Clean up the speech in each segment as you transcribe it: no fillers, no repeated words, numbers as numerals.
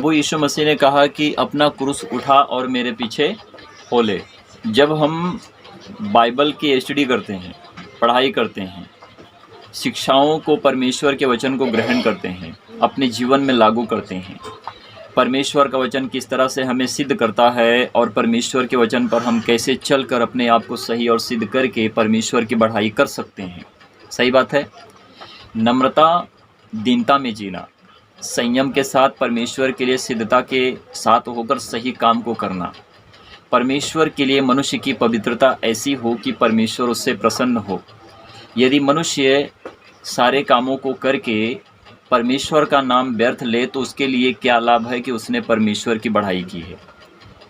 प्रभु यीशु मसीह ने कहा कि अपना क्रूस उठा और मेरे पीछे हो ले। जब हम बाइबल की स्टडी करते हैं, पढ़ाई करते हैं, शिक्षाओं को, परमेश्वर के वचन को ग्रहण करते हैं, अपने जीवन में लागू करते हैं, परमेश्वर का वचन किस तरह से हमें सिद्ध करता है और परमेश्वर के वचन पर हम कैसे चलकर अपने आप को सही और सिद्ध करके परमेश्वर की बढ़ाई कर सकते हैं। सही बात है। नम्रता, दीनता में जीना, संयम के साथ परमेश्वर के लिए सिद्धता के साथ होकर सही काम को करना, परमेश्वर के लिए मनुष्य की पवित्रता ऐसी हो कि परमेश्वर उससे प्रसन्न हो। यदि मनुष्य सारे कामों को करके परमेश्वर का नाम व्यर्थ ले तो उसके लिए क्या लाभ है कि उसने परमेश्वर की बढ़ाई की है।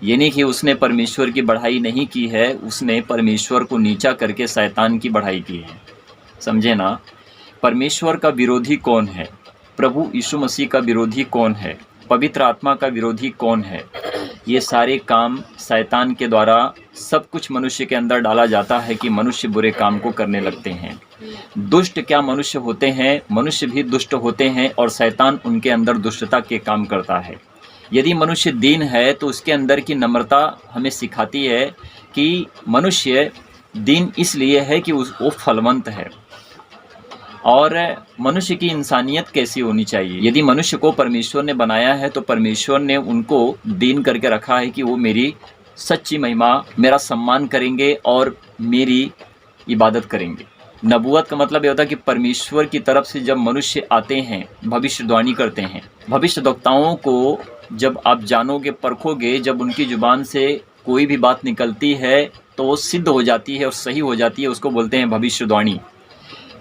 यानी कि उसने परमेश्वर की बढ़ाई नहीं की है, उसने परमेश्वर को नीचा करके शैतान की बढ़ाई की है। समझे ना। परमेश्वर का विरोधी कौन है? प्रभु यीशु मसीह का विरोधी कौन है? पवित्र आत्मा का विरोधी कौन है? ये सारे काम शैतान के द्वारा सब कुछ मनुष्य के अंदर डाला जाता है कि मनुष्य बुरे काम को करने लगते हैं। दुष्ट क्या मनुष्य होते हैं? मनुष्य भी दुष्ट होते हैं और शैतान उनके अंदर दुष्टता के काम करता है। यदि मनुष्य दीन है तो उसके अंदर की नम्रता हमें सिखाती है कि मनुष्य दीन इसलिए है कि वो फलवंत है। और मनुष्य की इंसानियत कैसी होनी चाहिए? यदि मनुष्य को परमेश्वर ने बनाया है तो परमेश्वर ने उनको दीन करके रखा है कि वो मेरी सच्ची महिमा, मेरा सम्मान करेंगे और मेरी इबादत करेंगे। नबूवत का मतलब ये होता है कि परमेश्वर की तरफ से जब मनुष्य आते हैं, भविष्यवाणी करते हैं। भविष्यद्वक्ताओं को जब आप जानोगे, परखोगे, जब उनकी जुबान से कोई भी बात निकलती है तो वो सिद्ध हो जाती है और सही हो जाती है, उसको बोलते हैं भविष्यवाणी।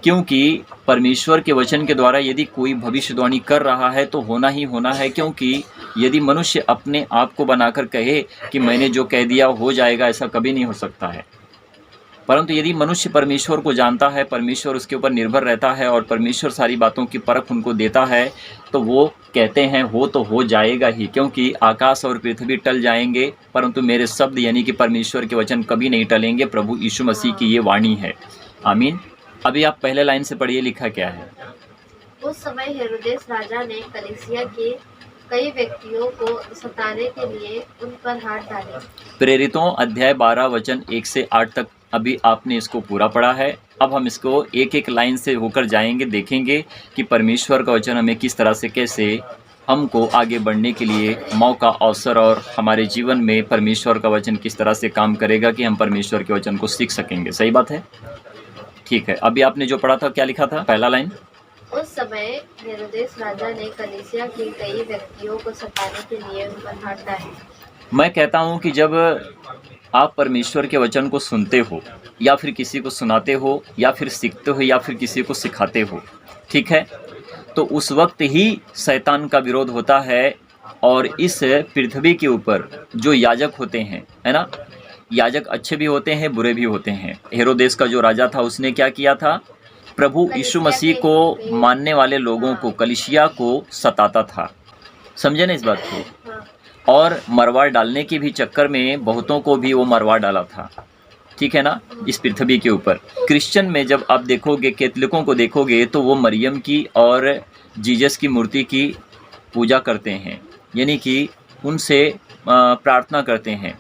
क्योंकि परमेश्वर के वचन के द्वारा यदि कोई भविष्यवाणी कर रहा है तो होना ही होना है। क्योंकि यदि मनुष्य अपने आप को बनाकर कहे कि मैंने जो कह दिया हो जाएगा, ऐसा कभी नहीं हो सकता है। परंतु यदि मनुष्य परमेश्वर को जानता है, परमेश्वर उसके ऊपर निर्भर रहता है और परमेश्वर सारी बातों की परख उनको देता है, तो वो कहते हैं हो तो हो जाएगा ही। क्योंकि आकाश और पृथ्वी टल जाएंगे परंतु मेरे शब्द यानी कि परमेश्वर के वचन कभी नहीं टलेंगे। प्रभु यीशु मसीह की ये वाणी है। आमीन। अभी आप पहले लाइन से पढ़िए, लिखा क्या है? उस समय हेरोदेस राजा ने कलीसिया के कई व्यक्तियों को सताने के लिए उन पर हाथ डाले। प्रेरितों अध्याय 12 वचन 1 से 8 तक अभी आपने इसको पूरा पढ़ा है। अब हम इसको एक एक लाइन से होकर जाएंगे, देखेंगे कि परमेश्वर का वचन हमें किस तरह से, कैसे हमको आगे बढ़ने के लिए मौका, अवसर और हमारे जीवन में परमेश्वर का वचन किस तरह से काम करेगा कि हम परमेश्वर के वचन को सीख सकेंगे। सही बात है। ठीक है। अभी आपने जो पढ़ा था क्या लिखा था? पहला लाइन। उस समय हेरोदेस राजा ने कलीसिया के कई व्यक्तियों को सताने के लिए उन पर हाथ डाले। मैं कहता हूँ कि जब आप परमेश्वर के वचन को सुनते हो या फिर किसी को सुनाते हो या फिर सीखते हो या फिर किसी को सिखाते हो, ठीक है, तो उस वक्त ही शैतान का विरोध होता है। और इस पृथ्वी के ऊपर जो याजक होते हैं, है ना, याजक अच्छे भी होते हैं, बुरे भी होते हैं। हेरोदेस का जो राजा था उसने क्या किया था? प्रभु यीशु मसीह को मानने वाले लोगों को, कलीसिया को सताता था। समझे ना इस बात को? और मरवा डालने के भी चक्कर में बहुतों को भी वो मरवा डाला था। ठीक है ना। इस पृथ्वी के ऊपर क्रिश्चियन में जब आप देखोगे, कैथलिकों को देखोगे, तो वो मरियम की और जीसस की मूर्ति की पूजा करते हैं, यानी कि उनसे प्रार्थना करते हैं।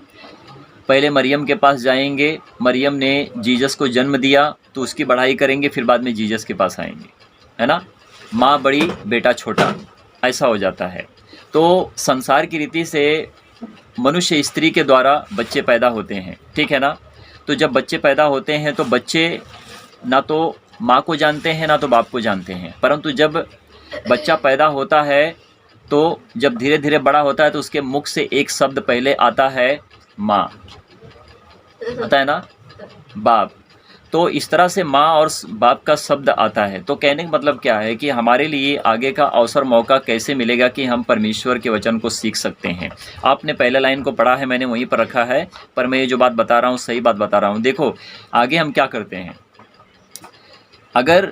पहले मरियम के पास जाएंगे, मरियम ने जीसस को जन्म दिया तो उसकी बढ़ाई करेंगे, फिर बाद में जीसस के पास आएंगे, है ना। माँ बड़ी बेटा छोटा, ऐसा हो जाता है। तो संसार की रीति से मनुष्य स्त्री के द्वारा बच्चे पैदा होते हैं, ठीक है ना। तो जब बच्चे पैदा होते हैं तो बच्चे ना तो माँ को जानते हैं ना तो बाप को जानते हैं। परंतु जब बच्चा पैदा होता है तो जब धीरे धीरे बड़ा होता है तो उसके मुख से एक शब्द पहले आता है माँ, आता है ना, बाप। तो इस तरह से माँ और बाप का शब्द आता है। तो कहने का मतलब क्या है कि हमारे लिए आगे का अवसर, मौका कैसे मिलेगा कि हम परमेश्वर के वचन को सीख सकते हैं। आपने पहले लाइन को पढ़ा है, मैंने वहीं पर रखा है, पर मैं ये जो बात बता रहा हूँ सही बात बता रहा हूँ। देखो आगे हम क्या करते हैं। अगर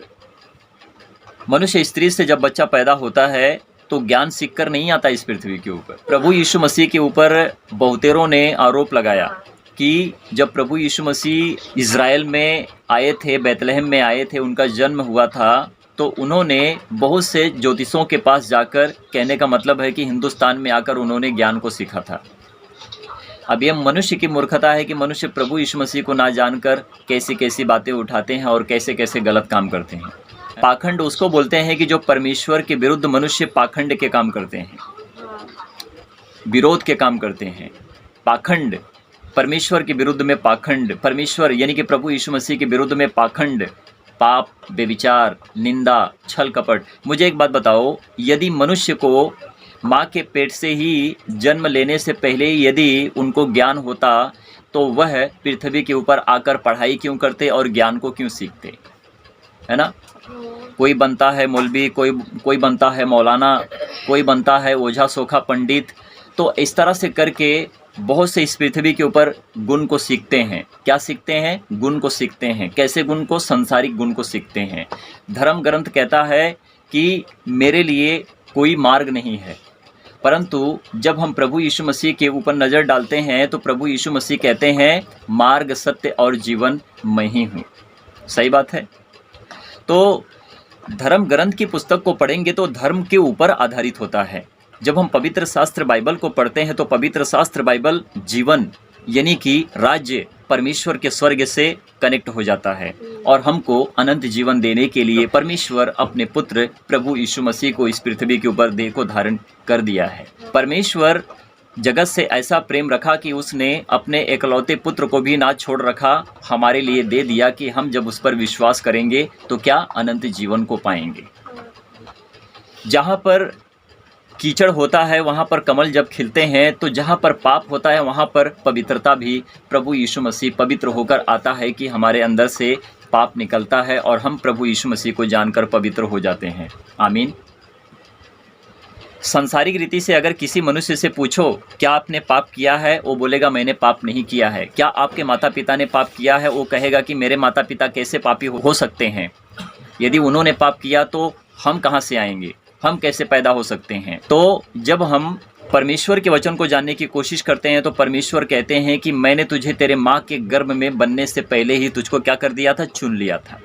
मनुष्य स्त्री से जब बच्चा पैदा होता है तो ज्ञान सीखकर नहीं आता इस पृथ्वी के ऊपर। प्रभु यीशु मसीह के ऊपर बहुतेरों ने आरोप लगाया कि जब प्रभु यीशु मसीह इज़राइल में आए थे, बैतलहम में आए थे, उनका जन्म हुआ था, तो उन्होंने बहुत से ज्योतिषों के पास जाकर, कहने का मतलब है कि हिंदुस्तान में आकर उन्होंने ज्ञान को सीखा था। अब यह मनुष्य की मूर्खता है कि मनुष्य प्रभु यीशु मसीह को ना जानकर कैसी कैसी बातें उठाते हैं और कैसे कैसे गलत काम करते हैं। पाखंड उसको बोलते हैं कि जो परमेश्वर के विरुद्ध मनुष्य पाखंड के काम करते हैं, विरोध के काम करते हैं। पाखंड, परमेश्वर के विरुद्ध में पाखंड, परमेश्वर यानी कि प्रभु यीशु मसीह के विरुद्ध में पाखंड, पाप, व्यभिचार, निंदा, छल कपट। मुझे एक बात बताओ, यदि मनुष्य को माँ के पेट से ही जन्म लेने से पहले ही यदि उनको ज्ञान होता तो वह पृथ्वी के ऊपर आकर पढ़ाई क्यों करते और ज्ञान को क्यों सीखते, है ना। कोई बनता है मौलवी, कोई बनता है मौलाना, कोई बनता है ओझा सोखा पंडित। तो इस तरह से करके बहुत से इस पृथ्वी के ऊपर गुण को सीखते हैं। क्या सीखते हैं? गुण को सीखते हैं। कैसे गुण को? संसारिक गुण को सीखते हैं। धर्म ग्रंथ कहता है कि मेरे लिए कोई मार्ग नहीं है, परंतु जब हम प्रभु यीशु मसीह के ऊपर नज़र डालते हैं तो प्रभु यीशु मसीह कहते हैं मार्ग, सत्य और जीवन मैं ही हूँ। सही बात है। तो धर्म ग्रंथ की पुस्तक को पढ़ेंगे तो धर्म के ऊपर आधारित होता है। जब हम पवित्र शास्त्र बाइबल को पढ़ते हैं तो पवित्र शास्त्र बाइबल जीवन यानी कि राज्य परमेश्वर के स्वर्ग से कनेक्ट हो जाता है और हमको अनंत जीवन देने के लिए परमेश्वर अपने पुत्र प्रभु यीशु मसीह को इस पृथ्वी के ऊपर देह को धारण कर दिया है। परमेश्वर जगत से ऐसा प्रेम रखा कि उसने अपने एकलौते पुत्र को भी ना छोड़ रखा, हमारे लिए दे दिया कि हम जब उस पर विश्वास करेंगे तो क्या अनंत जीवन को पाएंगे। जहाँ पर कीचड़ होता है वहाँ पर कमल जब खिलते हैं, तो जहाँ पर पाप होता है वहाँ पर पवित्रता भी प्रभु यीशु मसीह पवित्र होकर आता है कि हमारे अंदर से पाप निकलता है और हम प्रभु यीशु मसीह को जानकर पवित्र हो जाते हैं। आमीन। सांसारिक रीति से अगर किसी मनुष्य से पूछो क्या आपने पाप किया है, वो बोलेगा मैंने पाप नहीं किया है। क्या आपके माता पिता ने पाप किया है? वो कहेगा कि मेरे माता पिता कैसे पापी हो सकते हैं। यदि उन्होंने पाप किया तो हम कहाँ से आएंगे, हम कैसे पैदा हो सकते हैं। तो जब हम परमेश्वर के वचन को जानने की कोशिश करते हैं तो परमेश्वर कहते हैं कि मैंने तुझे तेरे माँ के गर्भ में बनने से पहले ही तुझको क्या कर दिया था? चुन लिया था।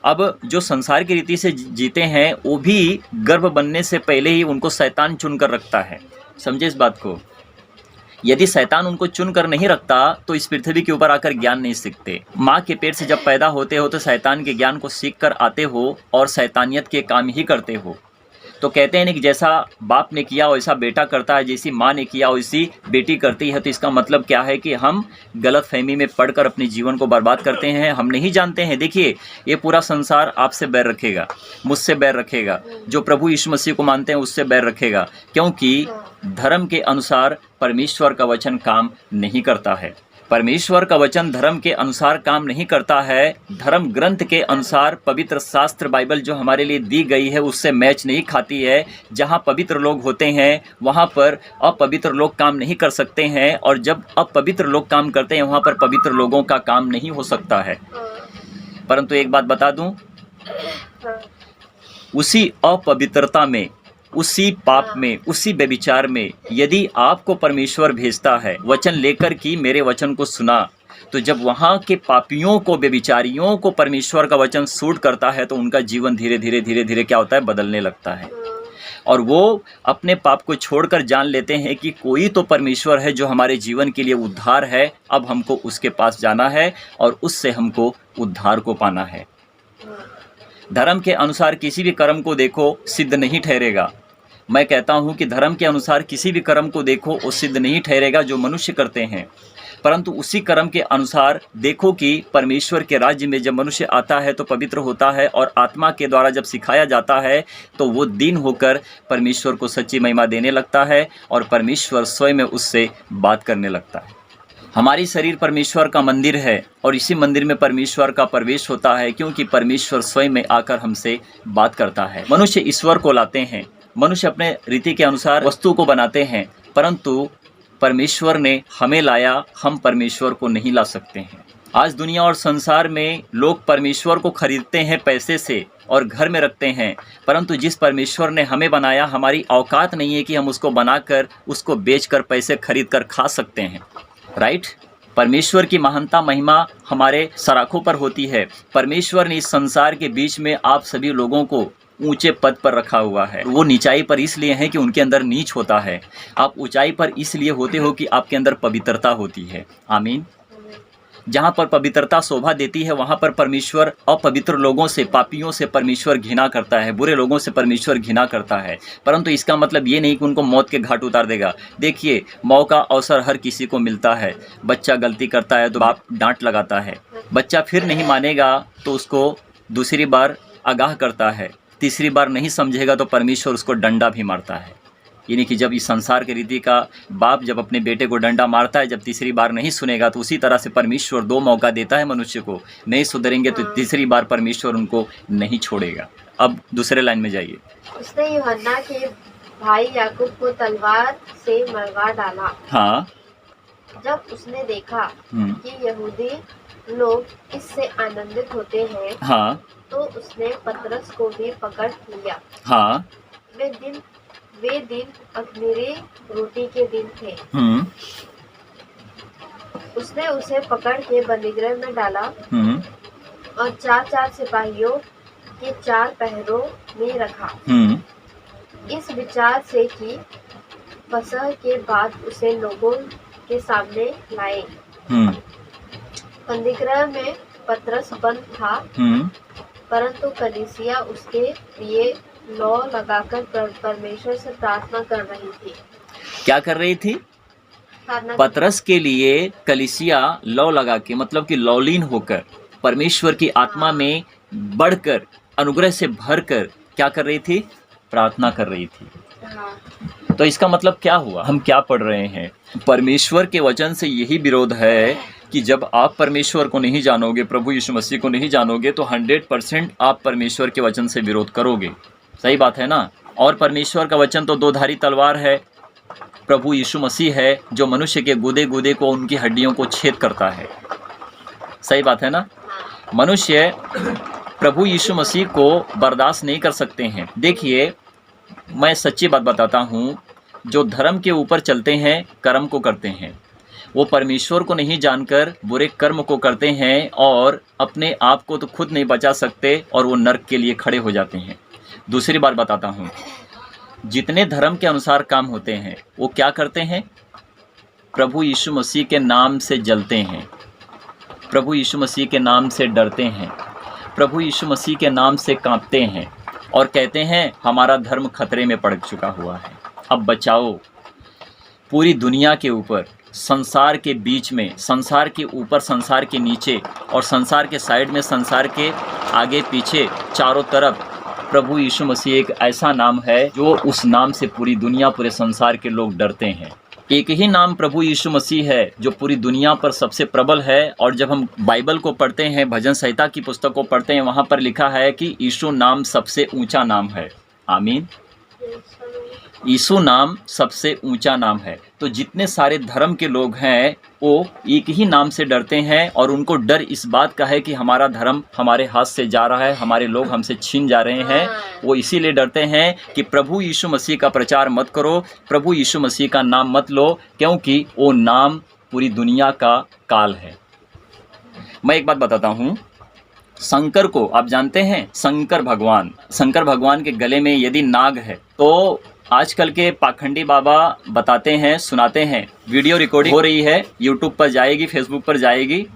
अब जो संसार की रीति से जीते हैं वो भी गर्भ बनने से पहले ही उनको शैतान चुन कर रखता है। समझे इस बात को। यदि शैतान उनको चुन कर नहीं रखता तो इस पृथ्वी के ऊपर आकर ज्ञान नहीं सीखते। माँ के पेट से जब पैदा होते हो तो शैतान के ज्ञान को सीख कर आते हो और शैतानियत के काम ही करते हो। तो कहते हैं कि जैसा बाप ने किया वैसा बेटा करता है, जैसी माँ ने किया वैसी बेटी करती है। तो इसका मतलब क्या है कि हम गलत फहमी में पढ़कर अपने जीवन को बर्बाद करते हैं। हम नहीं जानते हैं। देखिए, ये पूरा संसार आपसे बैर रखेगा, मुझसे बैर रखेगा, जो प्रभु यीशु मसीह को मानते हैं उससे बैर रखेगा, क्योंकि धर्म के अनुसार परमेश्वर का वचन काम नहीं करता है। परमेश्वर का वचन धर्म के अनुसार काम नहीं करता है। धर्म ग्रंथ के अनुसार पवित्र शास्त्र बाइबल जो हमारे लिए दी गई है उससे मैच नहीं खाती है। जहाँ पवित्र लोग होते हैं वहाँ पर अपवित्र लोग काम नहीं कर सकते हैं, और जब अपवित्र लोग काम करते हैं वहाँ पर पवित्र लोगों का काम नहीं हो सकता है। परंतु एक बात बता दूं, उसी अपवित्रता में, उसी पाप में, उसी व्यभिचार में यदि आपको परमेश्वर भेजता है वचन लेकर कि मेरे वचन को सुना, तो जब वहाँ के पापियों को, व्यभिचारियों को परमेश्वर का वचन सूट करता है तो उनका जीवन धीरे धीरे धीरे धीरे क्या होता है? बदलने लगता है। और वो अपने पाप को छोड़कर जान लेते हैं कि कोई तो परमेश्वर है जो हमारे जीवन के लिए उद्धार है। अब हमको उसके पास जाना है और उससे हमको उद्धार को पाना है। धर्म के अनुसार किसी भी कर्म को देखो सिद्ध नहीं ठहरेगा। मैं कहता हूँ कि धर्म के अनुसार किसी भी कर्म को देखो वो सिद्ध नहीं ठहरेगा जो मनुष्य करते हैं, परंतु उसी कर्म के अनुसार देखो कि परमेश्वर के राज्य में जब मनुष्य आता है तो पवित्र होता है, और आत्मा के द्वारा जब सिखाया जाता है तो वो दीन होकर परमेश्वर को सच्ची महिमा देने लगता है और परमेश्वर स्वयं उससे बात करने लगता है। हमारी शरीर परमेश्वर का मंदिर है और इसी मंदिर में परमेश्वर का प्रवेश होता है, क्योंकि परमेश्वर स्वयं में आकर हमसे बात करता है। मनुष्य ईश्वर को लाते हैं, मनुष्य अपने रीति के अनुसार वस्तु को बनाते हैं, परंतु परमेश्वर ने हमें लाया, हम परमेश्वर को नहीं ला सकते हैं। आज दुनिया और संसार में लोग परमेश्वर को खरीदते हैं पैसे से और घर में रखते हैं, परंतु जिस परमेश्वर ने हमें बनाया, हमारी औकात नहीं है कि हम उसको बनाकर, उसको बेचकर पैसे खरीद कर खा सकते हैं। राइट? परमेश्वर की महानता महिमा हमारे सराखों पर होती है। परमेश्वर ने इस संसार के बीच में आप सभी लोगों को ऊंचे पद पर रखा हुआ है। वो नीचाई पर इसलिए है कि उनके अंदर नीच होता है। आप ऊंचाई पर इसलिए होते हो कि आपके अंदर पवित्रता होती है। आमीन। जहाँ पर पवित्रता शोभा देती है वहाँ पर परमेश्वर अपवित्र लोगों से, पापियों से परमेश्वर घृणा करता है, बुरे लोगों से परमेश्वर घृणा करता है। परंतु इसका मतलब ये नहीं कि उनको मौत के घाट उतार देगा। देखिए, मौका अवसर हर किसी को मिलता है। बच्चा गलती करता है तो बाप डांट लगाता है, बच्चा फिर नहीं मानेगा तो उसको दूसरी बार आगाह करता है, तीसरी बार नहीं समझेगा तो परमेश्वर उसको डंडा भी मारता है। यानी कि जब इस संसार के रीति का बाप जब अपने बेटे को डंडा मारता है, जब तीसरी बार नहीं सुनेगा तो उसी तरह से परमेश्वर 2 मौका देता है मनुष्य को। नहीं सुधरेंगे तो तीसरी बार परमेश्वर उनको नहीं छोड़ेगा। अब दूसरे लाइन में जाइए। उसने यूहन्ना के भाई याकूब को तलवार से मरवा डाला। हाँ। जब उसने देखा कि यहूदी लोग इससे आनंदित होते हैं, हाँ। तो उसने पतरस को भी पकड़ लिया। हाँ। वे दिन अख़मीरी रोटी के दिन थे। उसने उसे पकड़ के बंदीगृह में डाला और 4-4 सिपाहियों के 4 पहरों में रखा, इस विचार से कि फसह के बाद उसे लोगों के सामने लाए। बंदीगृह में पतरस बंद था, परंतु कलीसिया उसके लिए लौ लगाकर परमेश्वर से प्रार्थना कर रही थी। क्या कर रही थी? पतरस के लिए कलीसिया लौ लगा के, मतलब कि लौलीन होकर, परमेश्वर की आत्मा में बढ़कर, अनुग्रह से भरकर क्या कर रही थी? प्रार्थना कर रही थी। तो इसका मतलब क्या हुआ? हम क्या पढ़ रहे हैं? परमेश्वर के वचन से यही विरोध है कि जब आप परमेश्वर को नहीं जानोगे, प्रभु यीशु मसीह को नहीं जानोगे, तो 100% आप परमेश्वर के वचन से विरोध करोगे। सही बात है ना? और परमेश्वर का वचन तो 2 धारी तलवार है, प्रभु यीशु मसीह है, जो मनुष्य के गुदे गुदे को, उनकी हड्डियों को छेद करता है। सही बात है ना? मनुष्य प्रभु यीशु मसीह को बर्दाश्त नहीं कर सकते हैं। देखिए, मैं सच्ची बात बताता हूँ, जो धर्म के ऊपर चलते हैं, कर्म को करते हैं, वो परमेश्वर को नहीं जानकर बुरे कर्म को करते हैं और अपने आप को तो खुद नहीं बचा सकते और वो नरक के लिए खड़े हो जाते हैं। दूसरी बात बताता हूँ, जितने धर्म के अनुसार काम होते हैं वो क्या करते हैं? प्रभु यीशु मसीह के नाम से जलते हैं, प्रभु यीशु मसीह के नाम से डरते हैं, प्रभु यीशु मसीह के नाम से कांपते हैं और कहते हैं हमारा धर्म खतरे में पड़ चुका हुआ है, अब बचाओ। पूरी दुनिया के ऊपर, संसार के बीच में, संसार के ऊपर, संसार के नीचे और संसार के साइड में, संसार के आगे पीछे, चारों तरफ प्रभु यीशु मसीह एक ऐसा नाम है जो उस नाम से पूरी दुनिया, पूरे संसार के लोग डरते हैं। एक ही नाम प्रभु यीशु मसीह है जो पूरी दुनिया पर सबसे प्रबल है। और जब हम बाइबल को पढ़ते हैं, भजन संहिता की पुस्तक को पढ़ते हैं, वहाँ पर लिखा है कि यीशु नाम सबसे ऊंचा नाम है। आमीन। यीशु नाम सबसे ऊंचा नाम है। तो जितने सारे धर्म के लोग हैं वो एक ही नाम से डरते हैं और उनको डर इस बात का है कि हमारा धर्म हमारे हाथ से जा रहा है, हमारे लोग हमसे छीन जा रहे हैं। वो इसीलिए डरते हैं कि प्रभु यीशु मसीह का प्रचार मत करो, प्रभु यीशु मसीह का नाम मत लो, क्योंकि वो नाम पूरी दुनिया का काल है। मैं एक बात बताता हूँ, शंकर को आप जानते हैं? शंकर भगवान के गले में यदि नाग है तो आजकल के पाखंडी बाबा बताते हैं, सुनाते हैं, वीडियो रिकॉर्डिंग हो रही है, यूट्यूब पर जाएगी, फेसबुक पर जाएगी,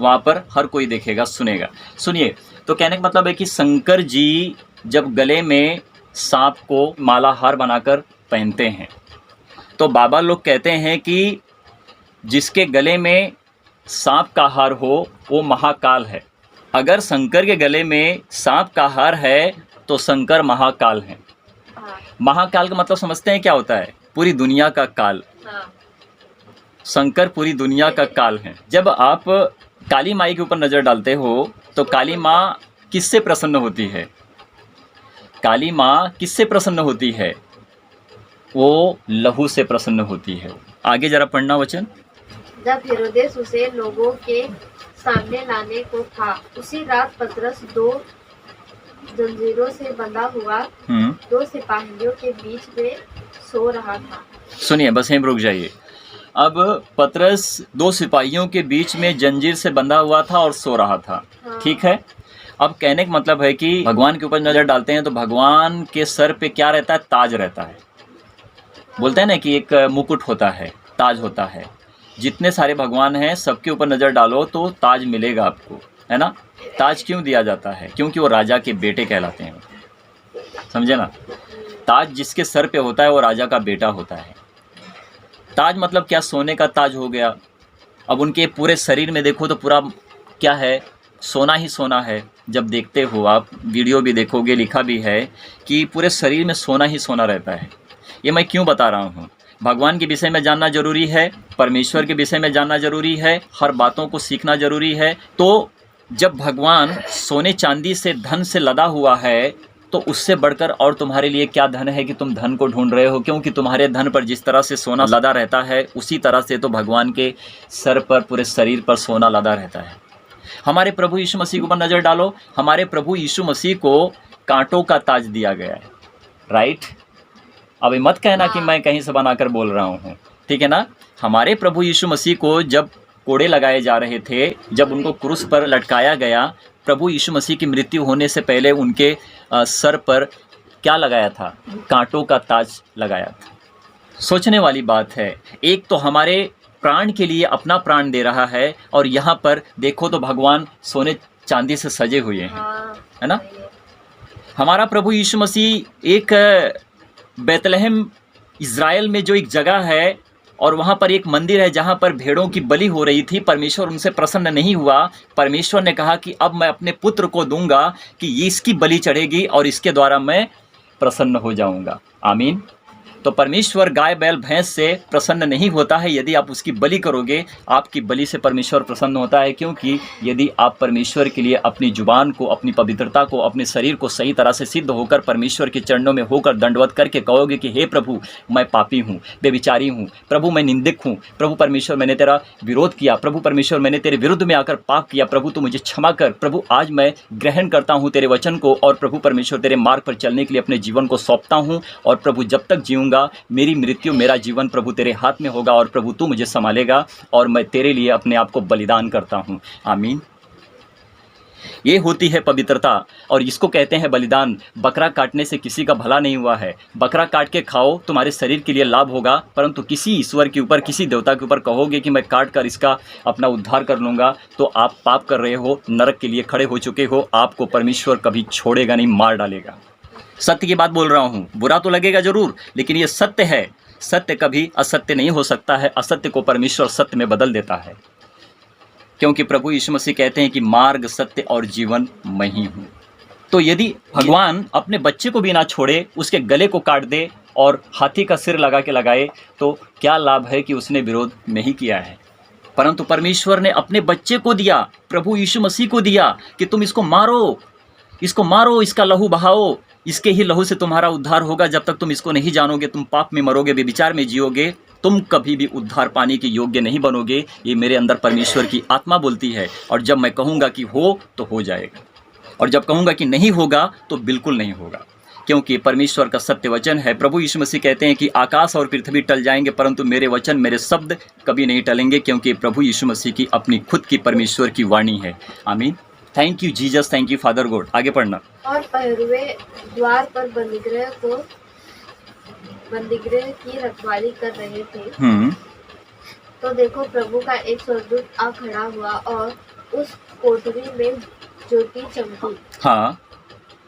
वहाँ पर हर कोई देखेगा, सुनेगा। सुनिए, तो कहने का मतलब है कि शंकर जी जब गले में सांप को माला हार बनाकर पहनते हैं तो बाबा लोग कहते हैं कि जिसके गले में सांप का हार हो वो महाकाल है। अगर शंकर के गले में सांप का हार है तो शंकर महाकाल है। महाकाल का मतलब समझते हैं क्या होता है? पूरी दुनिया का काल। शंकर पूरी दुनिया का काल है। जब आप काली माई के ऊपर नज़र डालते हो तो काली माँ किससे प्रसन्न होती है? काली माँ किससे प्रसन्न होती है? वो लहू से प्रसन्न होती है। आगे जरा पढ़ना वचन। जब हेरोदेस उसे लोगों के सामने लाने को था, उसी रात पतरस 2 जंजीरों से बंधा हुआ 2 सिपाहियों के बीच में सो रहा था। सुनिए, बस यहीं रुक जाइए। अब पतरस दो सिपाहियों के बीच में जंजीर से बंधा हुआ था और सो रहा था। हाँ। ठीक है, अब कहने का मतलब है कि भगवान के ऊपर नजर डालते हैं तो भगवान के सर पे क्या रहता है? ताज रहता है। बोलते हैं ना कि एक मुकुट होता है, ताज होता है। जितने सारे भगवान हैं सबके ऊपर नजर डालो तो ताज मिलेगा आपको, है ना। ताज क्यों दिया जाता है? क्योंकि वो राजा के बेटे कहलाते हैं, समझे ना। ताज जिसके सर पे होता है वो राजा का बेटा होता है। ताज मतलब क्या? सोने का ताज हो गया। अब उनके पूरे शरीर में देखो तो पूरा क्या है? सोना ही सोना है। जब देखते हो आप, वीडियो भी देखोगे, लिखा भी है कि पूरे शरीर में सोना ही सोना रहता है। ये मैं क्यों बता रहा हूँ? भगवान के विषय में जानना जरूरी है, परमेश्वर के विषय में जानना जरूरी है, हर बातों को सीखना जरूरी है। तो जब भगवान सोने चांदी से, धन से लदा हुआ है, तो उससे बढ़कर और तुम्हारे लिए क्या धन है कि तुम धन को ढूंढ रहे हो? क्योंकि तुम्हारे धन पर जिस तरह से सोना लदा रहता है उसी तरह से तो भगवान के सर पर, पूरे शरीर पर सोना लदा रहता है। हमारे प्रभु यीशु मसीह के ऊपर नजर डालो। हमारे प्रभु यीशु मसीह को कांटों का ताज दिया गया है, राइट। अभी मत कहना कि मैं कहीं से बनाकर बोल रहा हूँ, ठीक है ना। हमारे प्रभु यीशु मसीह को जब कोड़े लगाए जा रहे थे, जब उनको क्रूस पर लटकाया गया, प्रभु यीशु मसीह की मृत्यु होने से पहले उनके सर पर क्या लगाया था? कांटों का ताज लगाया था। सोचने वाली बात है। एक तो हमारे प्राण के लिए अपना प्राण दे रहा है, और यहाँ पर देखो तो भगवान सोने चांदी से सजे हुए हैं, है ना। हमारा प्रभु यीशु मसीह एक बैतलहम इज़राइल में जो एक जगह है, और वहाँ पर एक मंदिर है जहाँ पर भेड़ों की बलि हो रही थी। परमेश्वर उनसे प्रसन्न नहीं हुआ। परमेश्वर ने कहा कि अब मैं अपने पुत्र को दूंगा कि ये इसकी बलि चढ़ेगी और इसके द्वारा मैं प्रसन्न हो जाऊंगा। आमीन। तो परमेश्वर गाय बैल भैंस से प्रसन्न नहीं होता है। यदि आप उसकी बलि करोगे, आपकी बलि से परमेश्वर प्रसन्न होता है, क्योंकि यदि आप परमेश्वर के लिए अपनी जुबान को, अपनी पवित्रता को, अपने शरीर को सही तरह से सिद्ध होकर परमेश्वर के चरणों में होकर दंडवत करके कहोगे कि हे प्रभु, मैं पापी हूँ, बेविचारी हूँ, प्रभु मैं निंदक हूँ, प्रभु परमेश्वर मैंने तेरा विरोध किया, प्रभु परमेश्वर मैंने तेरे विरुद्ध में आकर पाप किया, प्रभु तू मुझे क्षमा कर, प्रभु आज मैं ग्रहण करता हूँ तेरे वचन को, और प्रभु परमेश्वर तेरे मार्ग पर चलने के लिए अपने जीवन को सौंपता हूँ, और प्रभु जब तक जीऊँगा, मेरी मृत्यु, मेरा जीवन प्रभु तेरे हाथ में होगा, और प्रभु तू मुझे संभालेगा, और मैं तेरे लिए अपने आप को बलिदान करता हूँ। आमीन। ये होती है पवित्रता, और इसको कहते हैं बलिदान। बकरा काटने से किसी का भला नहीं हुआ है। बकरा काट के खाओ, तुम्हारे शरीर के लिए लाभ होगा, परंतु किसी ईश्वर के ऊपर, किसी देवता के ऊपर कहोगे कि मैं काट कर इसका अपना उद्धार कर लूँगा, तो आप पाप कर रहे हो, नरक के लिए खड़े हो चुके हो। आपको परमेश्वर कभी छोड़ेगा नहीं, मार डालेगा। सत्य की बात बोल रहा हूँ, बुरा तो लगेगा जरूर, लेकिन ये सत्य है। सत्य कभी असत्य नहीं हो सकता है। असत्य को परमेश्वर सत्य में बदल देता है, क्योंकि प्रभु यीशु मसीह कहते हैं कि मार्ग, सत्य और जीवन मैं ही हूँ। तो यदि भगवान अपने बच्चे को भी ना छोड़े, उसके गले को काट दे और हाथी का सिर लगा के लगाए, तो क्या लाभ है कि उसने विरोध नहीं किया है। परंतु परमेश्वर ने अपने बच्चे को दिया, प्रभु यीशु मसीह को दिया कि तुम इसको मारो, इसको मारो, इसका लहू बहाओ, इसके ही लहू से तुम्हारा उद्धार होगा। जब तक तुम इसको नहीं जानोगे, तुम पाप में मरोगे, बेविचार में जियोगे, तुम कभी भी उद्धार पाने के योग्य नहीं बनोगे। ये मेरे अंदर परमेश्वर की आत्मा बोलती है। और जब मैं कहूँगा कि हो, तो हो जाएगा, और जब कहूँगा कि नहीं होगा, तो बिल्कुल नहीं होगा, क्योंकि परमेश्वर का सत्य वचन है। प्रभु यीशु मसीह कहते हैं कि आकाश और पृथ्वी टल जाएंगे, परंतु मेरे वचन, मेरे शब्द कभी नहीं टलेंगे, क्योंकि प्रभु यीशु मसीह की अपनी खुद की परमेश्वर की वाणी है। आमीन। Thank you Jesus, thank you father God. आगे पढ़ना। और पहरुए द्वार पर बंदीगृह की रखवाली कर रहे थे। तो देखो, प्रभु का एक स्वर्गदूत आ खड़ा हुआ और उस कोठरी में ज्योति चमकी। हाँ।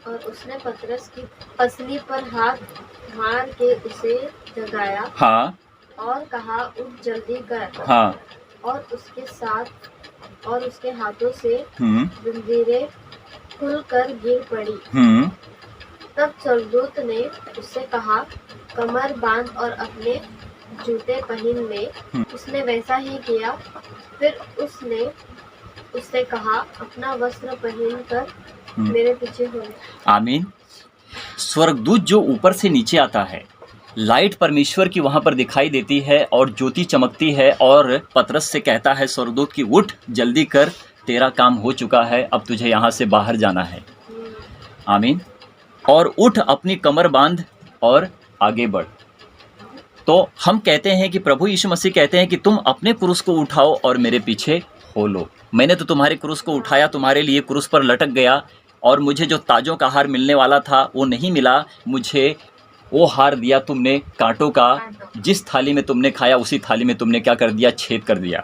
और उसने पतरस की पसली पर हाथ मार के उसे जगाया। हाँ। और कहा, उठ जल्दी कर। हाँ। और उसके हाथों से जंजीरें खुलकर गिर पड़ी। तब स्वर्गदूत ने उससे कहा, कमर बांध और अपने जूते पहन ले। उसने वैसा ही किया। फिर उसने उससे कहा, अपना वस्त्र पहनकर मेरे पीछे हो। आमीन। स्वर्गदूत जो ऊपर से नीचे आता है, लाइट परमेश्वर की वहाँ पर दिखाई देती है और ज्योति चमकती है, और पतरस से कहता है स्वर्गदूत की, उठ जल्दी कर, तेरा काम हो चुका है, अब तुझे यहाँ से बाहर जाना है। आमीन। और उठ, अपनी कमर बांध और आगे बढ़। तो हम कहते हैं कि प्रभु यीशु मसीह कहते हैं कि तुम अपने क्रूस को उठाओ और मेरे पीछे हो लो। मैंने तो तुम्हारे क्रूस को उठाया, तुम्हारे लिए क्रूस पर लटक गया, और मुझे जो ताजों का हार मिलने वाला था वो नहीं मिला, मुझे वो हार दिया तुमने कांटों का। जिस थाली में तुमने खाया उसी थाली में तुमने क्या कर दिया? छेद कर दिया।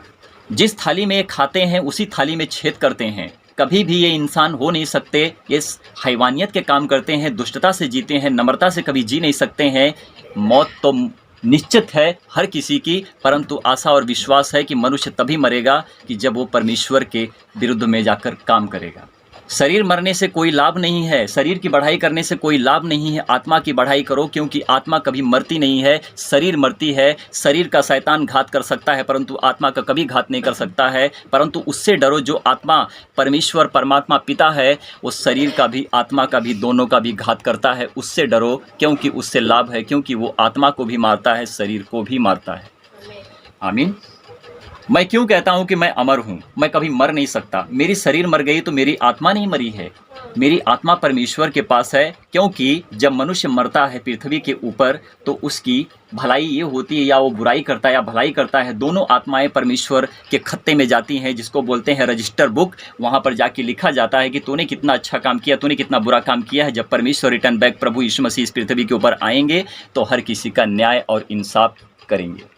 जिस थाली में खाते हैं उसी थाली में छेद करते हैं। कभी भी ये इंसान हो नहीं सकते, ये हैवानियत के काम करते हैं, दुष्टता से जीते हैं, नम्रता से कभी जी नहीं सकते हैं। मौत तो निश्चित है हर किसी की, परंतु आशा और विश्वास है कि मनुष्य तभी मरेगा कि जब वो परमेश्वर के विरुद्ध में जाकर काम करेगा। शरीर मरने से कोई लाभ नहीं है, शरीर की बढ़ाई करने से कोई लाभ नहीं है। आत्मा की बढ़ाई करो, क्योंकि आत्मा कभी मरती नहीं है, शरीर मरती है। शरीर का शैतान घात कर सकता है परंतु आत्मा का कभी घात नहीं कर सकता है। परंतु उससे डरो जो आत्मा परमेश्वर परमात्मा पिता है, वो शरीर का भी आत्मा का भी दोनों का भी घात करता है। उससे डरो, क्योंकि उससे लाभ है, क्योंकि वो आत्मा को भी मारता है, शरीर को भी मारता है। आमीन। मैं क्यों कहता हूं कि मैं अमर हूं? मैं कभी मर नहीं सकता। मेरी शरीर मर गई तो मेरी आत्मा नहीं मरी है, मेरी आत्मा परमेश्वर के पास है। क्योंकि जब मनुष्य मरता है पृथ्वी के ऊपर तो उसकी भलाई ये होती है, या वो बुराई करता है या भलाई करता है, दोनों आत्माएं परमेश्वर के खत्ते में जाती हैं, जिसको बोलते हैं रजिस्टर बुक। वहाँ पर जाके लिखा जाता है कि तूने कितना अच्छा काम किया, तूने कितना बुरा काम किया है। जब परमेश्वर रिटर्न बैक प्रभु यीशु मसीह इस पृथ्वी के ऊपर आएंगे तो हर किसी का न्याय और इंसाफ करेंगे।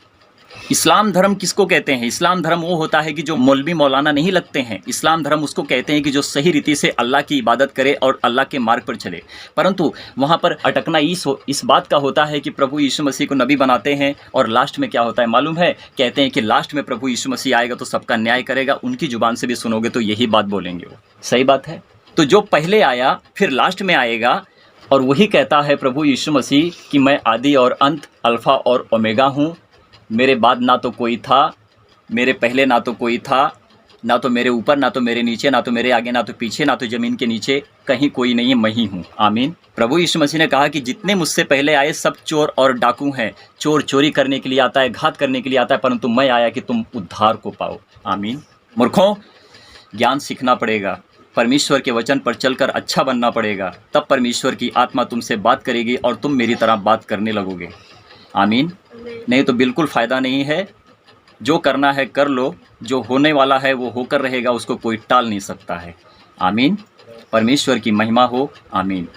इस्लाम धर्म किसको कहते हैं? इस्लाम धर्म वो होता है कि जो मौलवी मौलाना नहीं लगते हैं। इस्लाम धर्म उसको कहते हैं कि जो सही रीति से अल्लाह की इबादत करे और अल्लाह के मार्ग पर चले। परंतु वहाँ पर अटकना इस बात का होता है कि प्रभु यीशु मसीह को नबी बनाते हैं और लास्ट में क्या होता है मालूम है? कहते हैं कि लास्ट में प्रभु यीशु मसीह आएगा तो सबका न्याय करेगा। उनकी जुबान से भी सुनोगे तो यही बात बोलेंगे वो। सही बात है। तो जो पहले आया फिर लास्ट में आएगा, और वही कहता है प्रभु यीशु मसीह कि मैं आदि और अंत, अल्फ़ा और ओमेगा हूँ। मेरे बाद ना तो कोई था, मेरे पहले ना तो कोई था, ना तो मेरे ऊपर, ना तो मेरे नीचे, ना तो मेरे आगे, ना तो पीछे, ना तो ज़मीन के नीचे, कहीं कोई नहीं है, मैं ही हूँ। आमीन। प्रभु यीशु मसीह ने कहा कि जितने मुझसे पहले आए सब चोर और डाकू हैं। चोर चोरी करने के लिए आता है, घात करने के लिए आता है, परंतु मैं आया कि तुम उद्धार को पाओ। आमीन। मूर्खों, ज्ञान सीखना पड़ेगा, परमेश्वर के वचन पर चलकर अच्छा बनना पड़ेगा, तब परमेश्वर की आत्मा तुमसे बात करेगी और तुम मेरी तरह बात करने लगोगे। आमीन। नहीं तो बिल्कुल फ़ायदा नहीं है। जो करना है कर लो, जो होने वाला है वो होकर रहेगा, उसको कोई टाल नहीं सकता है। आमीन। परमेश्वर की महिमा हो। आमीन।